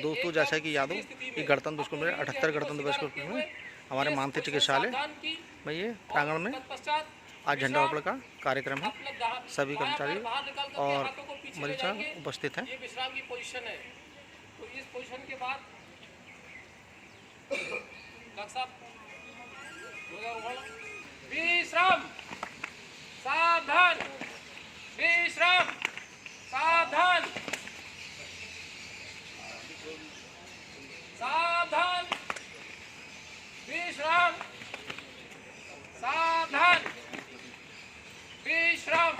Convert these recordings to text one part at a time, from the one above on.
दोस्तों, जैसा कि याद हो कि गणतंत्र दिवस को 78 गणतंत्र दिवस को में हमारे मानसिक चिकित्सालय में ये प्रांगण में आज झंडारोहण का कार्यक्रम है। सभी कर्मचारी और मरीज उपस्थित हैं। ये विश्राम की पोजीशन है। तो इस पोजीशन के बाद डॉक्टर साहब विश्राम, सावधान, विश्राम, सावधान, सावधान, विश्राम, सावधान, विश्राम,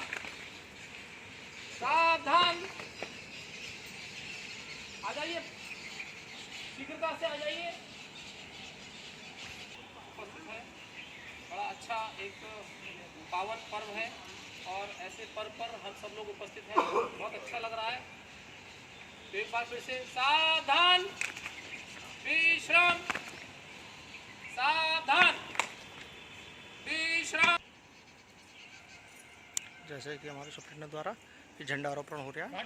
सावधान। आ जाइए, शीघ्रता से आ जाइए। बड़ा अच्छा एक पावन पर्व है और ऐसे पर्व पर हम सब लोग उपस्थित हैं, बहुत अच्छा लग रहा है। तो एक बार फिर से सावधान, विश्राम, सावधान, विश्राम। जैसे कि हमारे सुप्रीटेंडेंट द्वारा ये झंडा आरोपण हो रहा है।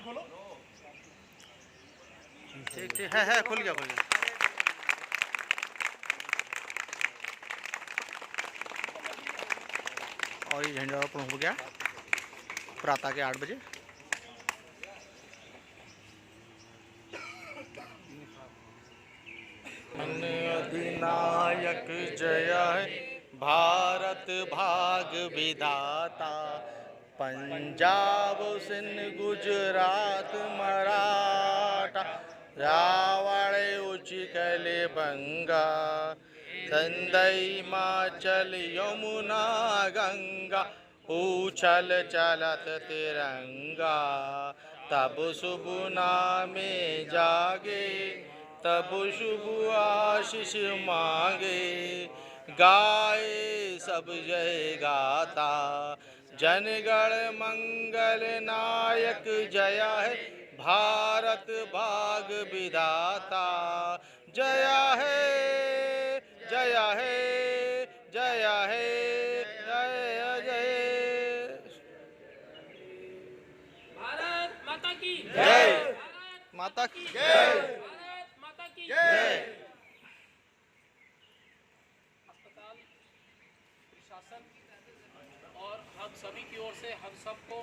ठीक ठीक है, खुल गया खुल गया। और ये झंडा आरोपण हो गया प्रातः के 8 बजे। अधिनायक जय भारत भाग विधाता, पंजाब सिंध गुजरात मराठा, रावण उच्चल बंगा, संदई हिमाचल यमुना गंगा, उछल चलत तिरंगा, तब शुभ नामे जागे, तब शुभ आशीष मांगे, गाए सब जय गाता, जनगण मंगल नायक जय है भारत भाग विधाता, जय है जय है जय है जय जय। भारत माता की जय, भारत माता की जय, भारत माता की जय। अस्पताल प्रशासन और हम सभी की ओर से हम सबको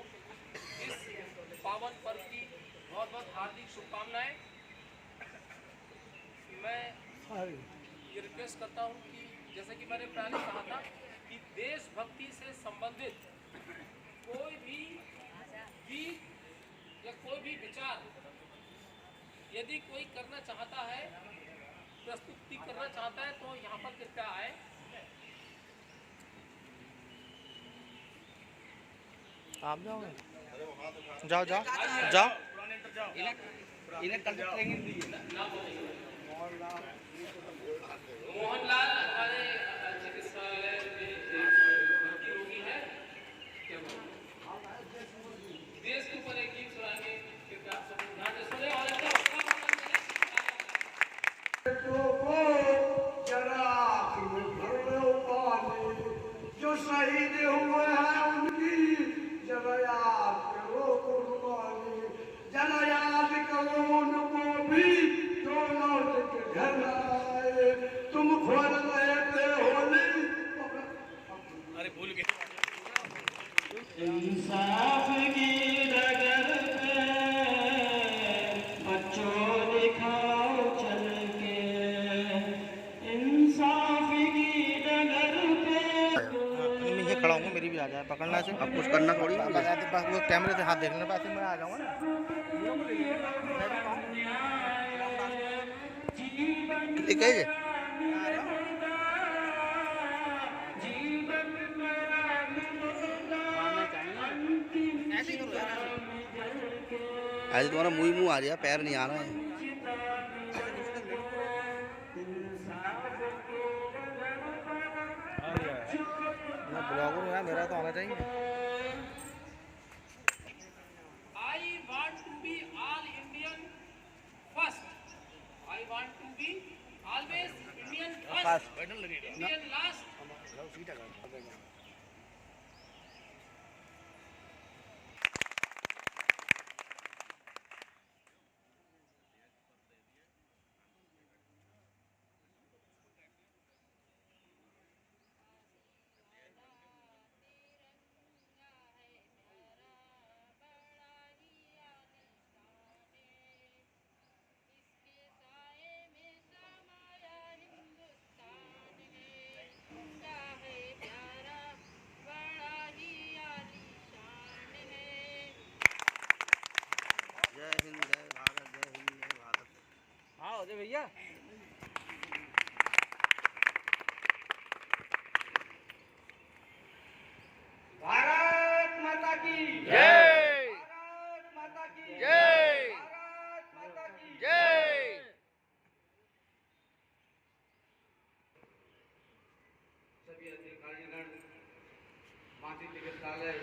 इस पावन पर्व की बहुत बहुत हार्दिक शुभकामनाएं। मैं ये रिक्वेस्ट करता हूं कि जैसे कि मैंने पहले कहा था कि देशभक्ति से संबंधित कोई भी गीत या कोई भी विचार यदि कोई करना चाहता है, प्रस्तुति करना चाहता है, तो यहाँ पर कृपया आए। आप जाओगे? जाओ जाओ जाओ। मोहनलाल हमारे चिकित्सालय में भर्ती रोगी है। देश के ऊपर एक गीत सुनाएंगे, कृपया आप सब ध्यान से सुने और अच्छा जो शहीद हुए हैं उनकी जरा याद करो कुर्बानी, जरा याद करो उनको भी जो लौट के घर आए। तुम खोल रहे थे होली, अरे भूल गए। इंसाफ की डगर पे बच्चों दिखाओ चल के, इंसाफ की डगर पे। मैं ये खड़ा हूँ, मेरी भी आ जाए पकड़ना से। अब कुछ करना थोड़ी बस वो कैमरे से हाथ देखने पास मैं आ जाऊँगा ना। ठीक है जी। ऐसे तुम्हारा मुँह आ रहा है, पैर नहीं आ रहा है। ब्लॉगर हूँ यार, मेरा तो आना चाहिए। I want to be all Indian first. I want to be always Indian first. Indian last. Ajay भैया। भारत माता की जय। भारत माता की जय। भारत माता की जय। सभी अधिकारीगण, मातृ चिकित्सालय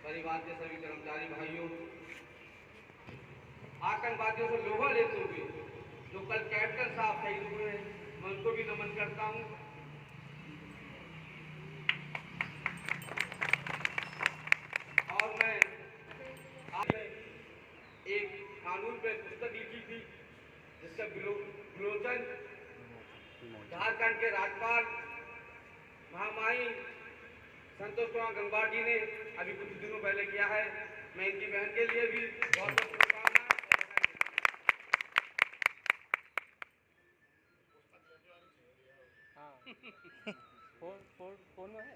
परिवार के सभी कर्मचारी भाइयों, आतंकवादियों से लोहा लेते हुए जो कल कैप्टन साहब शहीद हुए हैं, मैं उनको भी नमन करता हूँ। और मैं आज एक कानून पे पुस्तक लिखी थी जिसका विमोचन झारखंड के राज्यपाल महामहिम संतोष कुमार गंगवार जी ने अभी कुछ दिनों पहले किया है। मैं इनकी बहन के लिए भी बहुत बहुत शुभकामनाएं। फोन में है,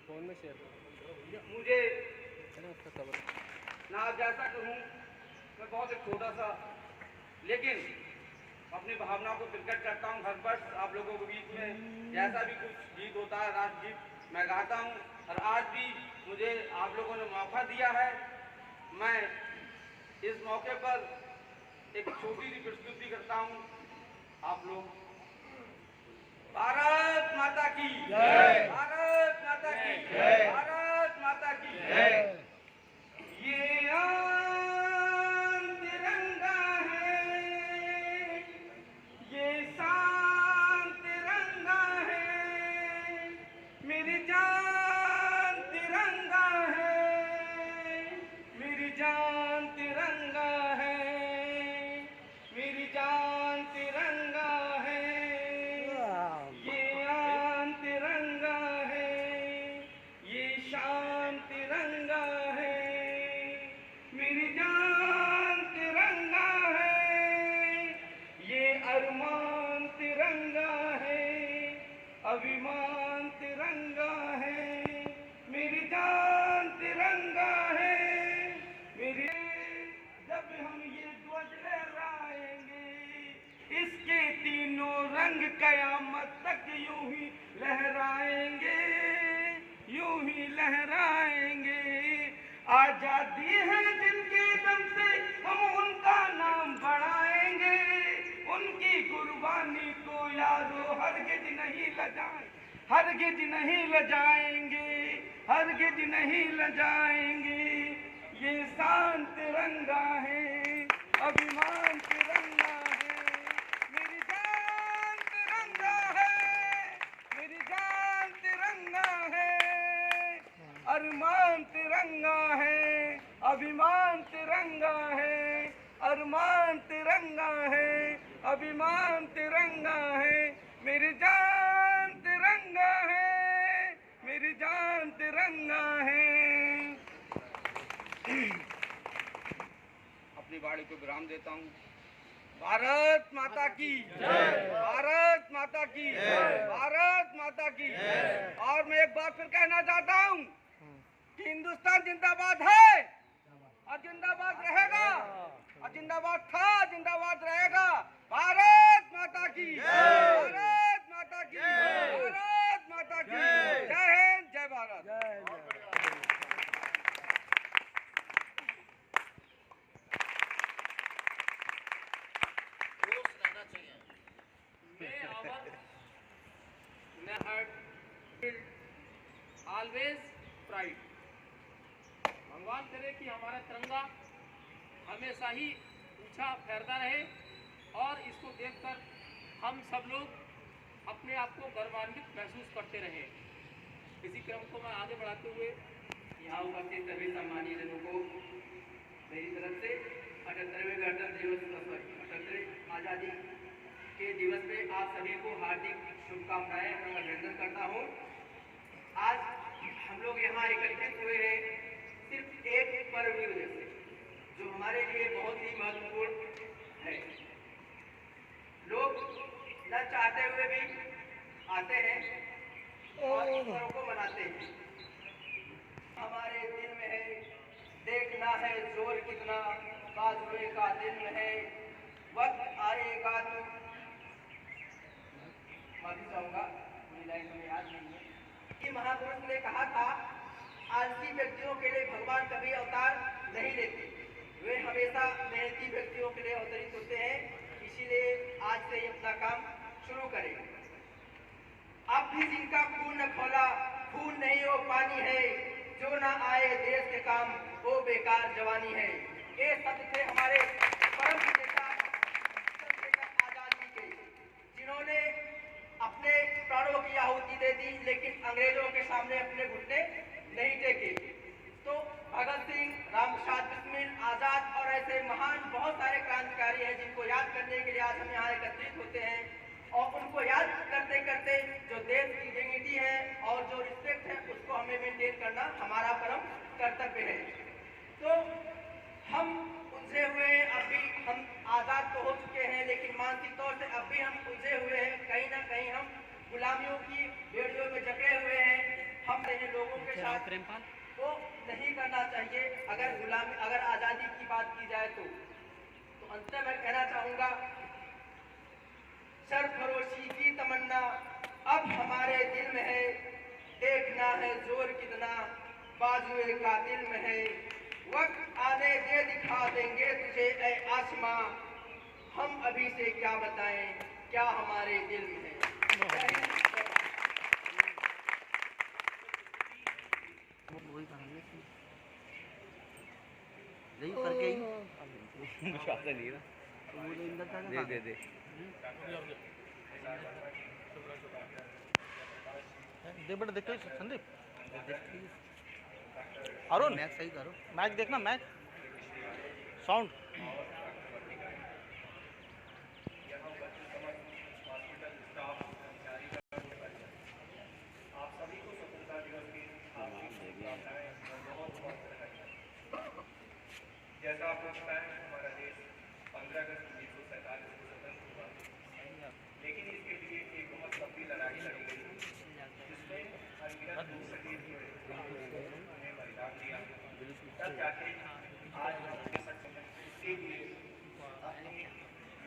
फोन में शेयर मुझे करो उसका कवर। ना जैसा कहूँ, मैं बहुत एक छोटा सा लेकिन अपनी भावना को प्रकट करता हूँ हर वर्ष आप लोगों के बीच में। जैसा भी कुछ गीत होता है, राष्ट्र गीत मैं गाता हूँ और आज भी मुझे आप लोगों ने मौका दिया है। मैं इस मौके पर एक छोटी सी प्रस्तुति करता हूँ। आप लोग भारत माता की जय, भारत माता की जय, भारत माता की जय। ये आन तिरंगा है, ये शान तिरंगा है, मेरी जान तिरंगा है, मेरी जान तिरंगा है, मेरी जान तिरंगा है। ये आन तिरंगा है, ये शान तिरंगा है, मेरी जान तिरंगा है, ये अरमान तिरंगा है, अभिमान तिरंगा है, मेरी जान तिरंगा है, मेरी। जब हम ये ध्वज लहराएंगे, इसके तीनों रंग कयामत तक यूं ही लहराएंगे, यूं ही लहराएंगे। आजादी है जिनके दम से हम उनका नाम बढ़ाएंगे, उनकी कुर्बानी को यारो हरगिज नहीं लजाएं, हरगिज नहीं लजाएंगे, हरगिज नहीं लजाएंगे। ये शान तिरंगा है, अभिमान तिरंगा है, मेरी जान तिरंगा है, मेरी जान तिरंगा है, अरमान तिरंगा है, अभिमान तिरंगा है, अरमान तिरंगा है, अभिमान तिरंगा है, मेरी जान तिरंगा है, मेरी जान तिरंगा है। अपनी वाणी को विराम देता हूँ। भारत माता की जय, भारत माता की जय, भारत माता की जय। और मैं एक बार फिर कहना चाहता हूँ कि हिंदुस्तान जिंदाबाद है और जिंदाबाद रहेगा, और जिंदाबाद था, जिंदाबाद रहेगा। भारत माता की जय, भारत माता की जय, भारत माता की जय। जय हिंद, जय भारत। Always pride. भगवान करे कि हमारा तिरंगा हमेशा ही ऊंचा फहरता रहे और इसको देखकर हम सब लोग अपने आप को गर्वान्वित महसूस करते रहे। इसी क्रम को मैं आगे बढ़ाते हुए यहाँ उपस्थित सभी सम्मानीय जनों को मेरी तरफ से 78वें गणतंत्र दिवस, 78वें आज़ादी के दिवस में आप सभी को हार्दिक शुभकामनाएं और अभिनंदन करता हूँ। आज हम लोग यहाँ एकत्रित हुए हैं सिर्फ एक पर्व की वजह से, जो हमारे लिए बहुत ही महत्वपूर्ण है। लोग न चाहते हुए भी आते हैं और इस पर्व को मनाते हैं। हमारे दिल में है, देखना है जोर कितना, बाजुए का दिल में है, वक्त आलसी व्यक्तियों के लिए भगवान कभी अवतार नहीं लेते, वे हमेशा मेहनती व्यक्तियों के लिए अवतरित होते हैं। इसीलिए आज से ही अपना काम शुरू करें। अब भी जिनका खून न खौला, खून नहीं वो पानी है, जो ना आए देश के काम वो बेकार जवानी है। ये सत्य थे हमारे परम नेता आजादी के, जिन्होंने अपने प्राणों की आहुति दे दी, लेकिन अंग्रेजों के सामने अपने घुटने नहीं टेके। तो भगत सिंह, रामप्रसाद बिस्मिल, आजाद और ऐसे महान बहुत सारे क्रांतिकारी हैं जिनको याद करने के लिए आज हम यहाँ एकत्रित होते हैं। और उनको याद करते करते जो देश की डिग्निटी है और जो रिस्पेक्ट है उसको हमें मेंटेन करना हमारा परम कर्तव्य है। तो हम उलझे हुए हैं, अभी हम आज़ाद तो हो चुके हैं, लेकिन मानसिक तौर से अब भी हम उलझे हुए हैं। कहीं ना कहीं हम गुलामियों की बेड़ियों में जकड़े हुए हैं। हम रहे लोगों के साथ वो नहीं करना चाहिए। अगर आज़ादी की बात की जाए तो अंत में कहना चाहूँगा, सरफरोशी की तमन्ना अब हमारे दिल में है, देखना है जोर कितना बाजुए कातिल में है। वक्त आने दे दिखा देंगे तुझे ऐ आसमां, हम अभी से क्या बताएं क्या हमारे दिल में है। दे दे बेटा देखो संदीप, अरुण मैच सही करो, मैच देखना, मैच साउंड। जैसा आपको पता है हमारा देश 15 अगस्त 1947 को स्वतंत्र हुआ, लेकिन इसके लिए एक बहुत लंबी लड़ाई लड़ी गई, जिसमें अनगिनत लोग शहीद हुए, उन्हें बलिदान दिया, तब जाके आज हम इसके लिए अपने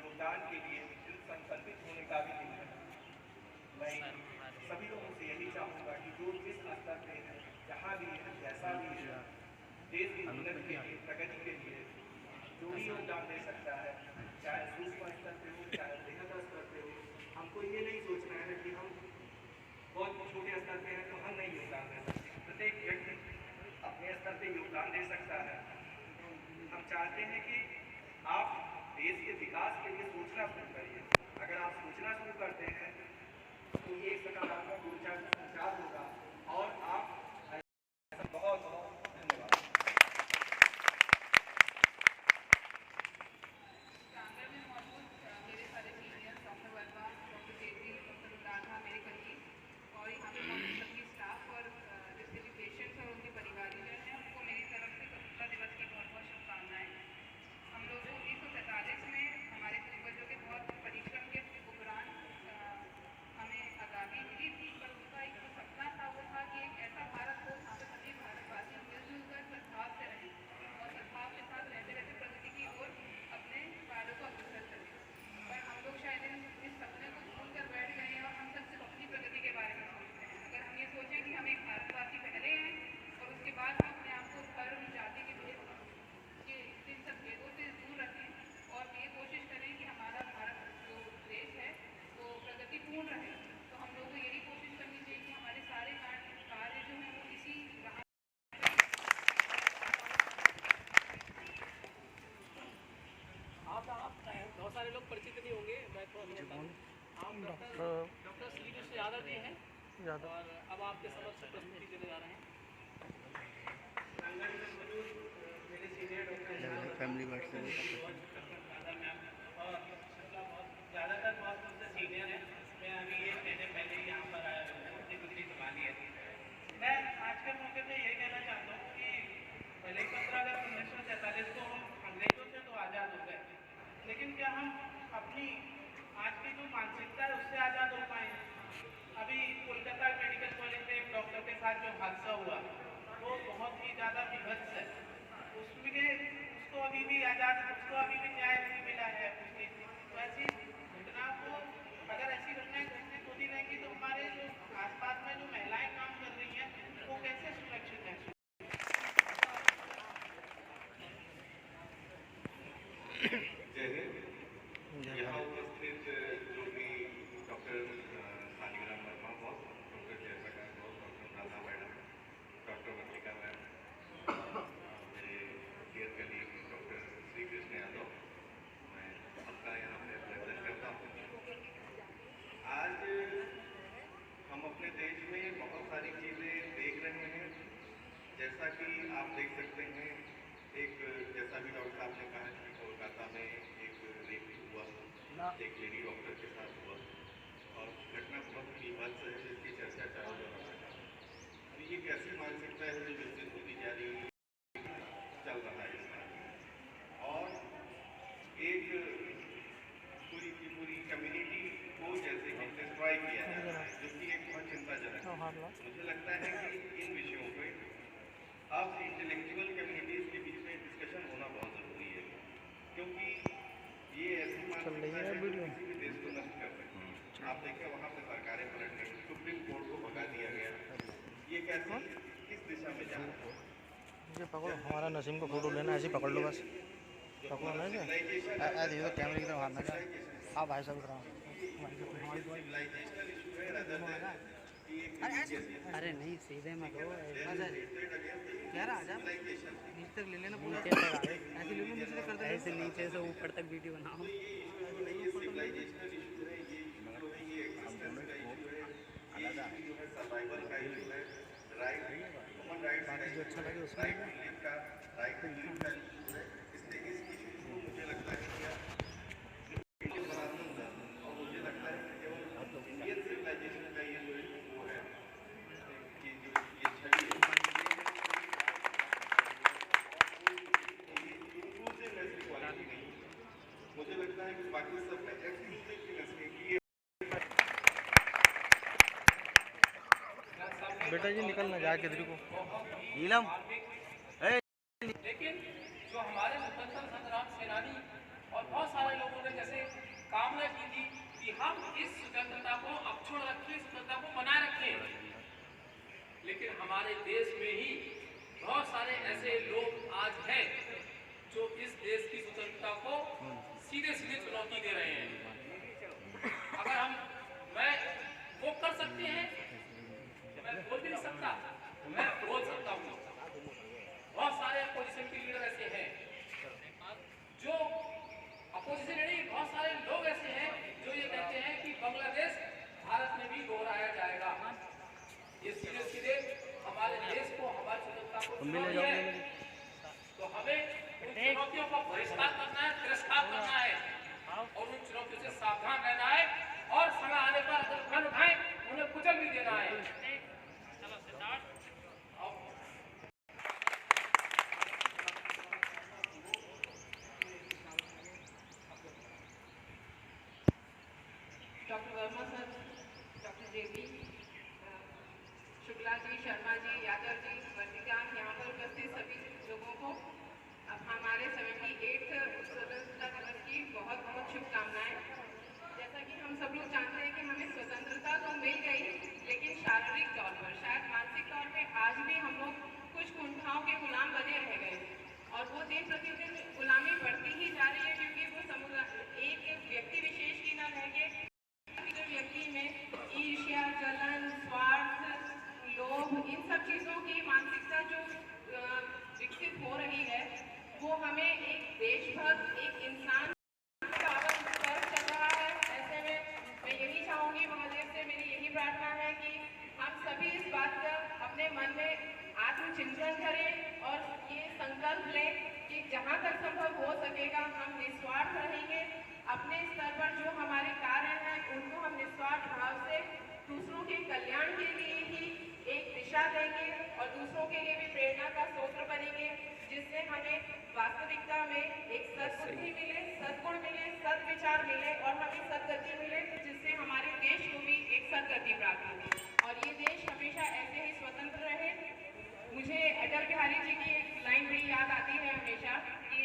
योगदान के लिए दिल संकल्पित होने का भी दिन है। मैं सभी लोगों से यही चाहूँगा कि जो जिस स्तर पे है, जहाँ भी है, जैसा भी है, देश की उन्नति के लिए, प्रगति के लिए जो भी योगदान दे सकता है, चाहे सूक्ष्म स्तर पे हो, चाहे बृहद स्तर पे हो, हमको ये नहीं सोचना है कि हम बहुत छोटे स्तर पे हैं तो हम नहीं योगदान दे सकते। प्रत्येक व्यक्ति अपने स्तर पे योगदान दे सकता है। हम चाहते हैं कि आप देश के विकास के लिए सोचना शुरू करिए। अगर आप सोचना शुरू करते हैं तो एक सकारात्मक ऊर्जा का संचार होगा और आप बहुत बहुत सारे लोग परिचित नहीं होंगे, मैं थोड़ा हम डॉक्टर श्रीकृष्ण यादव जी हैं और अब आपके समक्ष प्रस्तुति देने जा रहे हैं। फैमिली बैठ से ज़्यादातर बहुत मुझसे सीनियर है। मैं अभी ये महीने पहले ही यहाँ पर आया हूँ, अपनी डिग्री संभाली है। मैं आज के मौके पे ये कहना चाहता हूँ कि भले ही 15 अगस्त 1947 को हम अंग्रेजों से तो आज़ाद हो गए, लेकिन क्या हम अपनी आज की जो मानसिकता है उससे आज़ाद हो पाए? अभी कोलकाता मेडिकल कॉलेज में एक डॉक्टर के साथ जो हादसा हुआ वो बहुत ही ज़्यादा विभत्स है। उसमें उसको अभी भी आज़ाद, उसको अभी भी न्याय नहीं मिला है। तो ऐसी घटना को अगर ऐसी घटनाएं घटने होती रहेंगी तो हमारे जो आसपास में जो महिलाएं काम कर रही हैं वो कैसे सुरक्षित हैं? जैसा कि आप देख सकते हैं, एक जैसा भी डॉक्टर साहब ने कहा कि कोलकाता में एक रेप हुआ, एक लेडी डॉक्टर के साथ हुआ और घटना बहुत बीभत्स है जिसकी चर्चा चारों तरफ है। तो ये एक ऐसी मानसिकता है जो विकसित होती जा रही है, चल रहा है इसका, और एक पूरी की पूरी कम्युनिटी को जैसे कि डिस्ट्रॉय किया जा रहा है, जो कि एक बहुत चिंताजनक है। मुझे लगता है कि इन विषयों पे अब इंटेलेक्चुअल कम्युनिटीज के बीच में डिस्कशन होना बहुत ज़रूरी है, क्योंकि ये ऐसी मानसिकता है जो किसी भी देश को नष्ट कर सकती है। आप देखें वहाँ पे सरकारें पलट गई, सुप्रीम कोर्ट को भगा दिया गया, ये कैसे किस दिशा में जा रहा है? ये पकड़ो, हमारा नसीम को फोटो लेना, ऐसे पकड़ लो बस, पकड़ो ना ऐसे ऐसे तो कैमरे की तरफ हाथ ना जाए। हाँ भाई साहब इधर आओ। सिविलाइजेशनल इशू है rather than कि एक religious अरे नहीं सीधे मत हो यार आजा नीचे तक ले लेना पूरा ऐसे ले लो नीचे तक कर दो ऐसे नीचे से ऊपर तक वीडियो बनाओ ये सिविलाइजेशनल इशू है, ये इशू है, ये एग्जिस्टेंस का इशू है, ये इशू जो है सर्वाइवल का इशू है, राइट ह्यूमन राइट्स जो अच्छा लगे उसमें राइट टू लिव का इशू है। इसलिए इस इशू को मुझे लगता है कि और मुझे लगता है कि केवल इंडियन सिविलाइजेशन का ये जो वो है कि जो ये छवि है मुझे लगता है कि बाकी सब में एक्सक्लूसिवनेस है कि बेटा जी निकल ना जाए किधर को। नीलम लेकिन जो हमारे स्वतंत्रता संग्राम सेनानी और बहुत सारे लोगों ने जैसे कामना की थी कि हम इस स्वतंत्रता को अक्षुण्ण रखें, स्वतंत्रता को बनाए रखें, लेकिन हमारे देश में ही बहुत सारे ऐसे लोग आज हैं जो इस देश की स्वतंत्रता को सीधे सीधे चुनौती दे रहे हैं। अगर मैं वो कर सकते हैं, मैं बोल भी नहीं सकता, मैं बोल सकता हूँ। बहुत सारे अपोजिशन के लीडर ऐसे हैं जो अपोजिशन नहीं, बहुत सारे लोग ऐसे हैं जो ये कहते हैं कि बांग्लादेश भारत में भी दोहराया जाएगा। ये सीधे सीधे हमारे देश को, हमारी स्वतंत्रता को चुनौती है। तो हमें उन चुनौतियों का बहिष्कार करना है, तिरस्कार करना है और उन चुनौतियों से सावधान रहना है और समय आने पर अगर गन उठाए उन्हें कुचल भी देना है। डॉक्टर वर्मा सर, डॉक्टर जेबी, शुक्ला जी, शर्मा जी, यादव जी, वर्तिका, यहाँ पर उपस्थित सभी लोगों को अब हमारे 78 स्वतंत्रता दिवस की बहुत बहुत शुभकामनाएं। जैसा कि हम सब लोग जानते हैं कि हमें स्वतंत्रता तो मिल गई, लेकिन शारीरिक तौर पर, शायद मानसिक तौर पर आज भी हम लोग कुछ कुंठाओं के गुलाम बने रह गए और वो दिन प्रतिदिन गुलामी बढ़ती ही जा रही है, क्योंकि वो समुदाय एक व्यक्ति विशेष की न रह के व्यक्ति में ईर्ष्या, जलन, स्वार्थ, लोभ, इन सब चीज़ों की मानसिकता जो विकसित हो रही है, वो हमें एक देशभक्त, एक इंसान पर चल रहा है। ऐसे में मैं यही चाहूँगी महादेव से, मेरी यही प्रार्थना है कि हम सभी इस बात का अपने मन में आत्मचिंतन करें और ये संकल्प लें कि जहाँ तक संभव हो सकेगा हम निस्वार्थ रहेंगे। अपने स्तर पर जो हमारे कार्य हैं उनको हम निस्वार्थ भाव से दूसरों के कल्याण के लिए ही एक दिशा देंगे और दूसरों के लिए भी प्रेरणा का स्रोत बनेंगे, जिससे हमें वास्तविकता में एक सद्बुद्धि मिले, सद्गुण मिले, सद्विचार मिले और हमें सद्गति मिले, जिससे हमारे देश को भी एक सद्गति प्राप्त हो और ये देश हमेशा ऐसे ही स्वतंत्र रहे। मुझे अटल बिहारी जी की एक लाइन बड़ी याद आती है हमेशा कि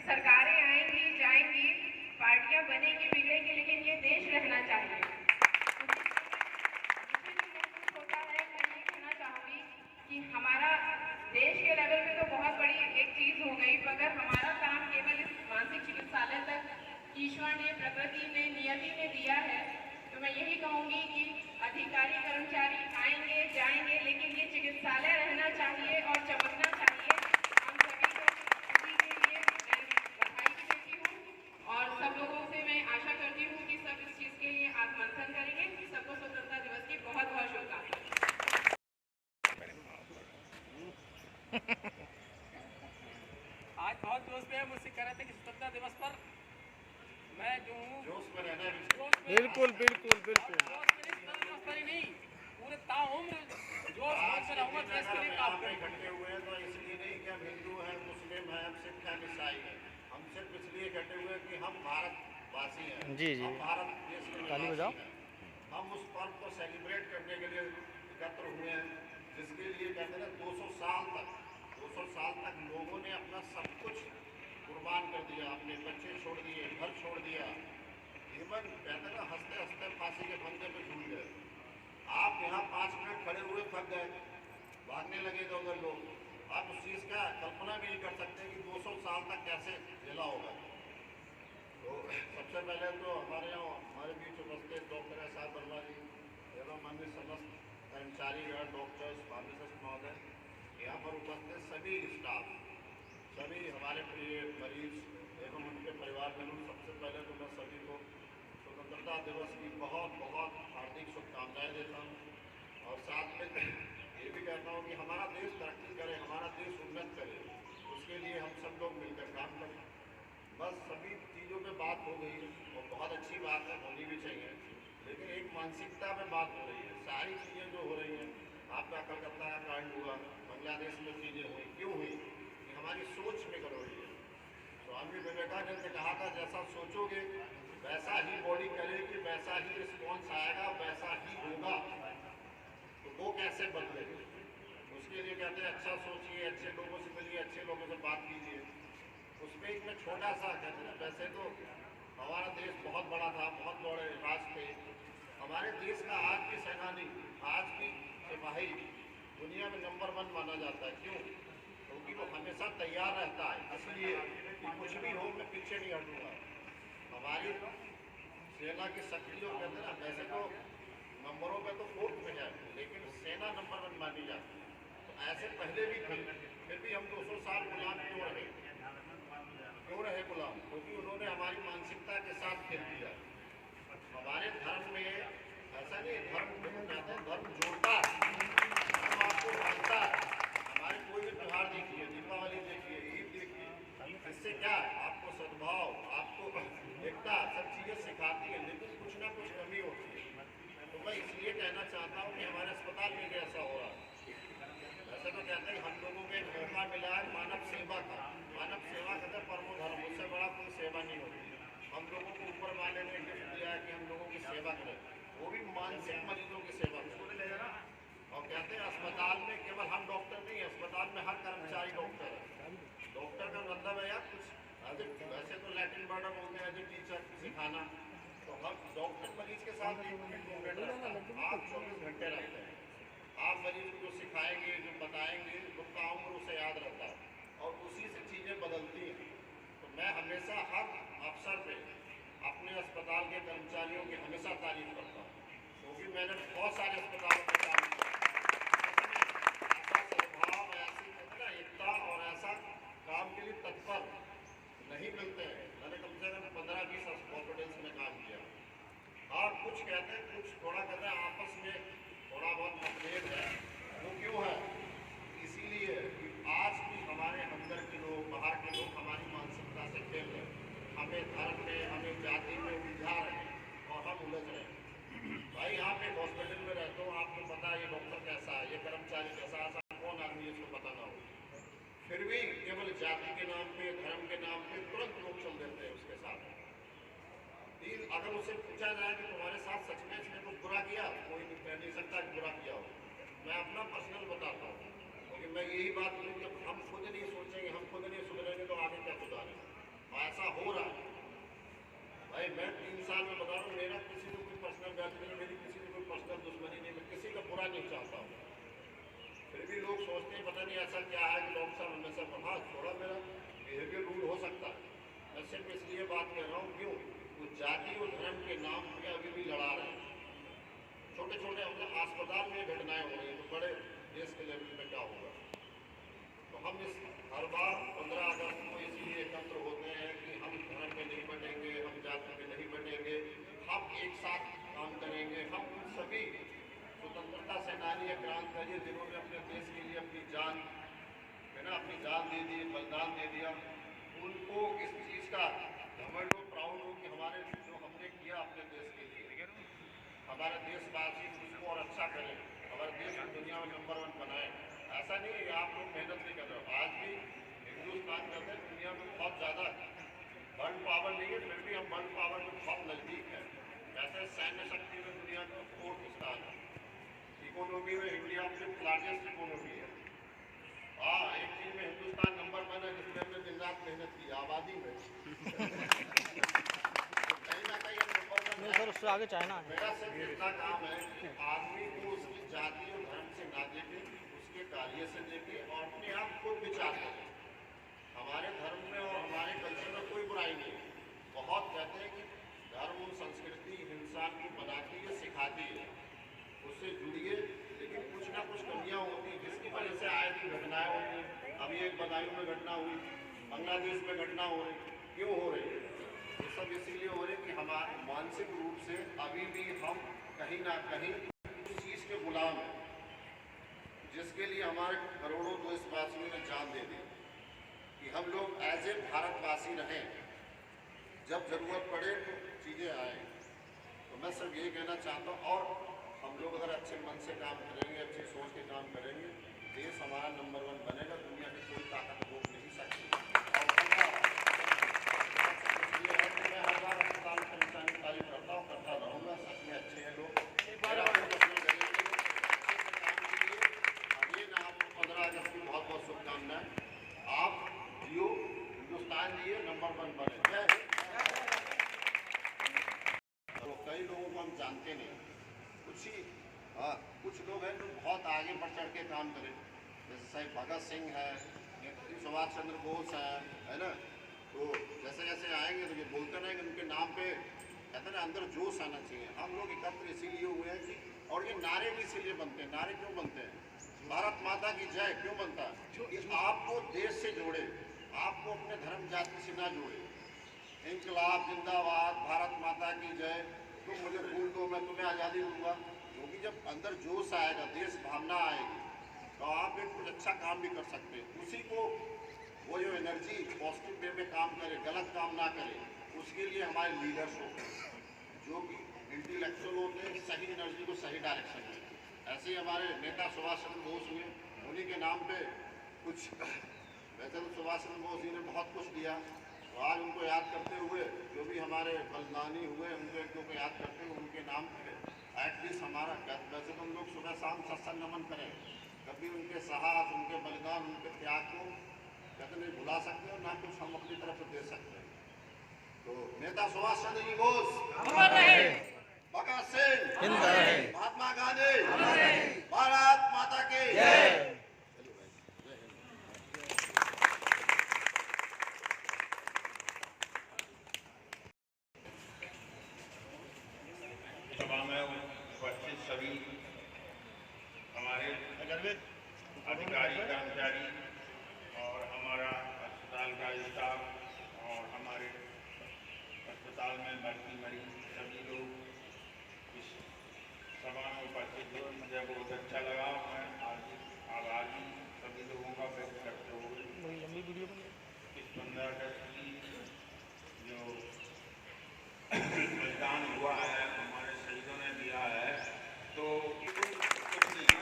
सरकारें आएंगी जाएंगी, पार्टियां बनेंगी बिगड़ेंगी, लेकिन ये देश रहना चाहिए। मुझे जो महसूस होता है, मैं ये कहना चाहूँगी कि हमारा देश के लेवल पे तो बहुत बड़ी एक चीज़ हो गई, मगर हमारा काम केवल इस मानसिक चिकित्सालय तक ईश्वर ने, प्रकृति ने, नियति ने दिया है। तो मैं यही कहूँगी कि अधिकारी कर्मचारी आएंगे जाएंगे, लेकिन ये चिकित्सालय रहना चाहिए और चमकना चाहिए। हम सभी को इसी के लिए मैं बधाई भी देती हूँ और सब लोगों से मैं आशा करती हूँ कि सब इस चीज़ के लिए आत्ममंथन करेंगे। सबको स्वतंत्रता दिवस की बहुत बहुत शुभकामनाएं। जोश में है, मुझसे कह रहे थे कि स्वतंत्रता दिवस पर मैं जो हूँ जोश में बिल्कुल बिल्कुल बिल्कुल स्वतंत्रता दिवस पर ही नहीं, पूरे ताउम्र जोश में रहूंगा देश के लिए काम करूंगा। इकट्ठे हुए हैं तो इसलिए नहीं कि हम हिंदू हैं, मुस्लिम हैं, सिख हैं, ईसाई हैं। हम सिर्फ इसलिए इकट्ठे हुए हैं कि हम भारतवासी हैं। जी, जी। हम भारत देश के ताली निवासी बजाओ। हैं। हम उस पर्व को सेलिब्रेट करने के लिए एकत्र हुए हैं, जिसके लिए कहते हैं 200 साल तक लोगों ने अपना सब कुछ कुर्बान कर दिया, अपने बच्चे छोड़ दिए, घर छोड़ दिया, इवन कहते हैं ना हंसते हंसते फांसी के फंदे पे झूल गए। आप यहाँ 5 मिनट खड़े हुए थक गए, भागने लगे इधर उधर लोग। आप उस चीज़ का कल्पना भी नहीं कर सकते कि 200 साल तक कैसे झेला होगा। तो सबसे पहले तो हमारे यहाँ हमारे बीच उपस्थित डॉक्टर एस.आर. वर्मा जी एवं अन्य समस्त कर्मचारीगण, डॉक्टर्स, फार्मासिस्ट महोदय, यहाँ पर उपस्थित सभी स्टाफ, सभी हमारे प्रिय मरीज एवं उनके परिवारजनों, सबसे पहले तो मैं सभी को स्वतंत्रता दिवस की बहुत बहुत हार्दिक शुभकामनाएँ देता हूँ। और साथ में ये भी कहता हूँ कि हमारा देश तरक्की करे, हमारा देश उन्नत करे, उसके लिए हम सब लोग मिलकर काम करें। बस सभी चीज़ों पे बात हो गई और बहुत अच्छी बात है, होनी भी चाहिए, लेकिन एक मानसिकता में बात हो रही है। सारी चीज़ें जो हो रही हैं, आपका कलकत्ता का कांड हुआ, बांग्लादेश में चीज़ें हुई, क्यों हुई? कि हमारी सोच में गड़बड़ी है। स्वामी विवेकानंद ने कहा था जैसा सोचोगे वैसा ही बॉडी करेगी, वैसा ही रिस्पॉन्स आएगा, वैसा ही होगा। तो वो कैसे बदलेगी? उसके लिए कहते हैं अच्छा सोचिए, अच्छे लोगों से मिलिए, अच्छे लोगों से बात कीजिए। उसमें एक मैं छोटा सा कहते हैं, वैसे तो हमारा देश बहुत बड़ा था, बहुत बड़े राज थे। हमारे देश का आज भी सेनानी, आज भी सिपाही दुनिया में नंबर 1 माना जाता है। क्यों? क्योंकि वो हमेशा तैयार रहता है, इसलिए कि कुछ भी हो मैं पीछे नहीं हटूँगा। हमारी सेना की शक्तियों कहते हैं ना, वैसे तो नंबरों पे तो 4th में है, लेकिन सेना नंबर 1 मानी जाती है। तो ऐसे पहले भी थे, फिर भी हम 200 साल गुलाम क्यों रहे गुलाम? क्योंकि उन्होंने हमारी मानसिकता के साथ खेल दिया। हमारे धर्म में ऐसा नहीं, धर्म कहते हैं धर्म जोड़ता है, धर्म आपको बांधता है। हमारे कोई भी त्यौहार देखिए, दीपावली देखिए, ईद देखिए, इससे क्या है? आपको सद्भाव, आपको एकता, सब चीज़ें सिखाती है, लेकिन कुछ ना कुछ कमी होती है। तो मैं इसलिए कहना चाहता हूँ कि हमारे अस्पताल में भी ऐसा हो रहा है। वैसे तो कहते हैं हम लोगों को एक मौका मिला है मानव सेवा का। मानव सेवा कहते हैं परमो धर्म, उससे बड़ा कोई सेवा नहीं होती। हम लोगों को ऊपर वाले ने गिफ्ट दिया है कि हम लोगों की सेवा करें, वो भी मानसिक मरीजों की सेवा करें। और कहते हैं अस्पताल में केवल हम डॉक्टर नहीं है, अस्पताल में हर कर्मचारी डॉक्टर है। डॉक्टर का मतलब है यार कुछ वैसे तो लैटिन वर्ड बोलते हैं एज ए टीचर, सिखाना। तो हम डॉक्टर मरीज के साथ 1 मिनट 2 मिनट रहता है, आप 24 घंटे रहते हैं। आप मरीज को जो सिखाएंगे, जो बताएंगे, उसका उम्र उसे याद रहता है और उसी से चीज़ें बदलती हैं। तो मैं हमेशा हर अवसर पे अपने अस्पताल के कर्मचारियों की हमेशा तारीफ करता हूँ, क्योंकि मैंने बहुत सारे अस्पतालों में काम किया। ऐसा सद्भाव, ऐसी एकता और ऐसा काम के लिए तत्पर नहीं मिलते हैं। मैंने कम से कम 15-20 हॉस्पिटल्स में काम किया। और कुछ कहते हैं, कुछ थोड़ा कहते हैं आपस में थोड़ा बहुत मतभेद है। वो क्यों है? इसीलिए कि आज भी हमारे अंदर के लोग, बाहर के लोग हमारी मानसिकता से खेल रहे हैं, हमें धर्म में, हमें जाति में उलझा रहे हैं और हम उलझ रहे हैं। भाई यहाँ पे हॉस्पिटल में रहते हो, आपको पता है ये डॉक्टर कैसा है, ये कर्मचारी कैसा है, ऐसा कौन आदमी है इसको पता ना हो। फिर भी केवल जाति के नाम पे, धर्म के नाम पे तुरंत लोग चल देते हैं उसके साथ। अगर उससे पूछा जाए कि तुम्हारे साथ सच में इसने कुछ बुरा किया, कोई कह नहीं सकता कि बुरा किया हो। मैं अपना पर्सनल बताता हूँ, क्योंकि मैं यही बात बोलूँ, जब हम खुद नहीं सोचेंगे, हम खुद नहीं सुधरेंगे तो आगे क्या सुधारेंगे? ऐसा हो रहा है भाई। मैं 3 साल में बता रहा हूँ, मेरा किसी को कोई पर्सनल ग्रज नहीं, मेरी किसी को कोई पर्सनल दुश्मनी नहीं, मैं किसी का बुरा नहीं चाहता हूँ। फिर भी लोग सोचते हैं पता नहीं ऐसा क्या है कि डॉक्टर साहब हमेशा हाँ थोड़ा मेरा बिहेवियर रूल हो सकता है। मैं सिर्फ इसलिए बात कर रहा हूँ, क्यों? वो जाति और धर्म के नाम पे अभी भी लड़ा रहे हैं। छोटे छोटे हम अस्पताल में घटनाएं हो रही हैं, तो बड़े देश के लेवल पे क्या होगा? तो हम इस हर बार 15 अगस्त को इसलिए एकत्र होते हैं कि हम धर्म में नहीं बटेंगे, हम जाति में नहीं बटेंगे, हम एक साथ काम करेंगे। हम उन सभी स्वतंत्रता सेनानी या क्रांतिकारी जिन्होंने अपने देश के लिए अपनी जान है ना, अपनी जान दे दी, बलिदान दे दिया, उनको इस चीज़ का घमंड हो, प्राउड हो कि हमारे जो हमने किया अपने देश के लिए, हमारे देशवासी उसको और अच्छा करें, हमारे देश को दुनिया में नंबर 1 बनाए। ऐसा नहीं है आप लोग मेहनत नहीं कर रहे हो। आज भी हिंदुस्तान कहते हैं दुनिया में बहुत ज़्यादा वर्ल्ड पावर नहीं है, फिर भी हम वर्ल्ड पावर में बहुत नज़दीक है। वैसे सैन्य शक्ति में दुनिया का 4th स्थान है। इकोनॉमी में इंडिया 5th लार्जेस्ट इकोनॉमी है। हाँ, एक चीज़ में हिंदुस्तान नंबर 1 है जिसमें हमने दिन रात मेहनत की, आबादी में। कहीं ना कहीं नंबर 1 नहीं सर, उससे आगे चाइना है। मेरा सिर्फ इतना काम है कि आदमी को उसकी जाति और धर्म से ना देखे, उसके कार्य से देखे और अपने आप को विचार करे। हमारे धर्म में और हमारे कल्चर में कोई बुराई नहीं है। बहुत कहते हैं कि धर्म और संस्कृति इंसान को बनाती है, सिखाती है, उससे जुड़िए, लेकिन कुछ ना कुछ कमियाँ होती हैं जिसकी वजह से आए दिन घटनाएं होती हैं। अभी एक बदायूं में घटना हुई, बांग्लादेश में घटना हो रही, क्यों हो रही है? ये सब इसीलिए हो रहे कि हमारे मानसिक रूप से अभी भी हम कहीं ना कहीं उस चीज़ के गुलाम हैं जिसके लिए हमारे करोड़ों देशवासियों ने जान दे दी कि हम लोग एज ए भारतवासी रहें, जब जरूरत पड़े तो चीज़ें आए। तो मैं सिर्फ यही कहना चाहता हूँ, और हम लोग अगर अच्छे मन से काम करेंगे, अच्छी सोच के काम करेंगे, देश हमारा नंबर 1 बनेगा, दुनिया की कोई ताकत रोक नहीं सकती। और ये है कि मैं हर बार अस्पताल में इंसानी तारीफ करता हूँ, करता रहूँगा। सच में अच्छे हैं लोग, मेरा ये ना आपको 15 अगस्त की बहुत बहुत शुभकामनाएं। आप जियो, हिंदुस्तान जिए, नंबर 1 बने। जय हिंद। तो कई लोगों को हम जानते नहीं, कुछ लोग हैं जो बहुत आगे बढ़ चढ़ के काम करें, जैसे साहिब भगत सिंह है, नेताजी सुभाष चंद्र बोस है ना। तो जैसे जैसे आएंगे तो ये बोलते रहेंगे, उनके नाम पे कहते ना अंदर जोश आना चाहिए। हम लोग एकत्र इसीलिए हुए हैं कि, और ये नारे भी इसीलिए बनते हैं। नारे क्यों बनते हैं? भारत माता की जय क्यों बनता है? कि आपको देश से जोड़े, आपको अपने धर्म जाति से ना जोड़े। इंकलाब जिंदाबाद, भारत माता की जय, तुम मुझे भूल दो मैं तुम्हें आज़ादी दूंगा। क्योंकि जब अंदर जोश आएगा, देश भावना आएगी, तो आप एक कुछ अच्छा काम भी कर सकते हैं। उसी को वो जो एनर्जी पॉजिटिव वे में काम करे, गलत काम ना करे, उसके लिए हमारे लीडर्स होते हैं जो कि इंटेलेक्चुअल होते हैं, सही एनर्जी को सही डायरेक्शन में। ऐसे ही हमारे नेता सुभाष चंद्र बोस हुए, उन्हीं के नाम पे कुछ, वैसे तो सुभाष चंद्र बोस जी ने बहुत कुछ दिया, तो आज उनको याद करते हुए जो भी हमारे बलिदानी हुए उनको एक दो को याद करते हुए उनके नाम पे एटलीस्ट हमारा, वैसे तो हम लोग सुबह शाम सत्संग नमन करें, कभी उनके साहस, उनके बलिदान, उनके त्याग को कहते नहीं भुला सकते और ना कुछ हम अपनी तरफ से दे सकते हैं। तो नेता सुभाष चंद्र जी बोस अमर रहे, भगत सिंह जिंदा रहे, महात्मा गांधी भारत माता की जय। सभा में उपस्थित सभी हमारे अधिकारी कर्मचारी और हमारा अस्पताल का स्टाफ और हमारे अस्पताल में भर्ती मरीज सभी लोग इस सभा में उपस्थित हुए, मुझे बहुत अच्छा लगा। मैं आभारी सभी लोगों का व्यक्त करते हुए इस 15 अगस्त की जो बलिदान हुआ है, हमारे शहीदों ने दिया है, तो कुछ नहीं।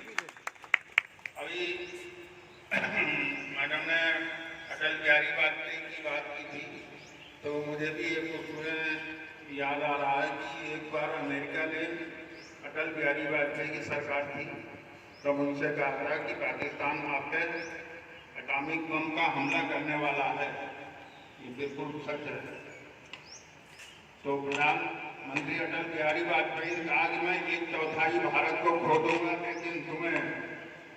अभी मैडम ने अटल बिहारी वाजपेयी की बात की थी, तो मुझे भी एक उसमें याद आ रहा है कि एक बार अमेरिका ने अटल बिहारी वाजपेयी की सरकार थी, तब उनसे कहा था कि पाकिस्तान आप पे एटॉमिक बम का हमला करने वाला है। ये बिल्कुल सच है। तो प्रधानमंत्री अटल बिहारी वाजपेयी ने कहा कि मैं 1/4 भारत को खो दूंगा, लेकिन तुम्हें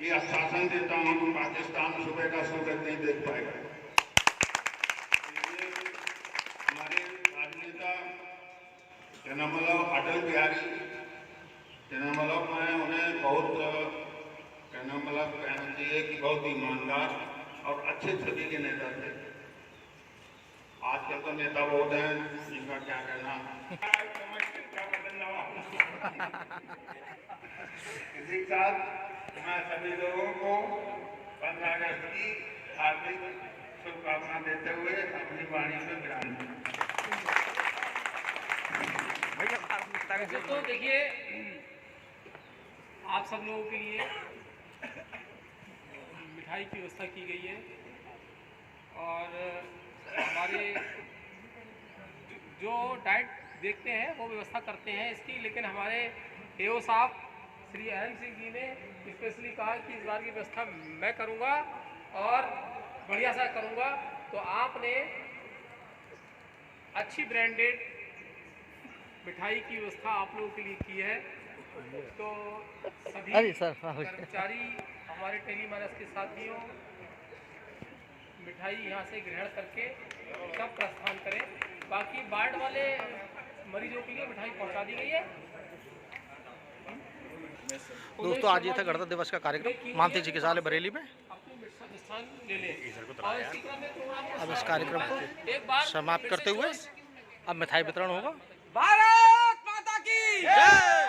ये आश्वासन देता हूं कि पाकिस्तान सुबह का सूरज नहीं देख पाएगा। हमारे राजनेता अटल बिहारी मैं उन्हें बहुत कहना चाहिए कि बहुत ईमानदार और अच्छे छवि के नेता थे। आजकल तो नेता बहुत हैं जिनका क्या कहना। इसी के साथ मैं सभी लोगों को 15 अगस्त की हार्दिक शुभकामना देते हुए अपनी वाणी में विराम दें। दोस्तों देखिए, आप सब लोगों के लिए मिठाई की व्यवस्था की गई है और हमारे जो डाइट देखते हैं वो व्यवस्था करते हैं इसकी, लेकिन हमारे एओ साहब श्री अहम सिंह जी ने स्पेशली कहा कि इस बार की व्यवस्था मैं करूँगा और बढ़िया सा करूँगा। तो आपने अच्छी ब्रांडेड मिठाई की व्यवस्था आप लोगों के लिए की है। तो सभी कर्मचारी हमारे टेलीमानस के साथियों मिठाई यहाँ से ग्रहण करके सब प्रस्थान करें। बाकी वार्ड वाले मरीजों के लिए मिठाई पहुँचा दी गई है। दोस्तों आज ये था गणतंत्र दिवस का कार्यक्रम मानती चिकित्सालय बरेली में। ले लें और इसी क्रम में प्रोग्राम अब इस कार्यक्रम को एक बार समाप्त करते हुए अब मिठाई वितरण होगा। भारत माता की जय।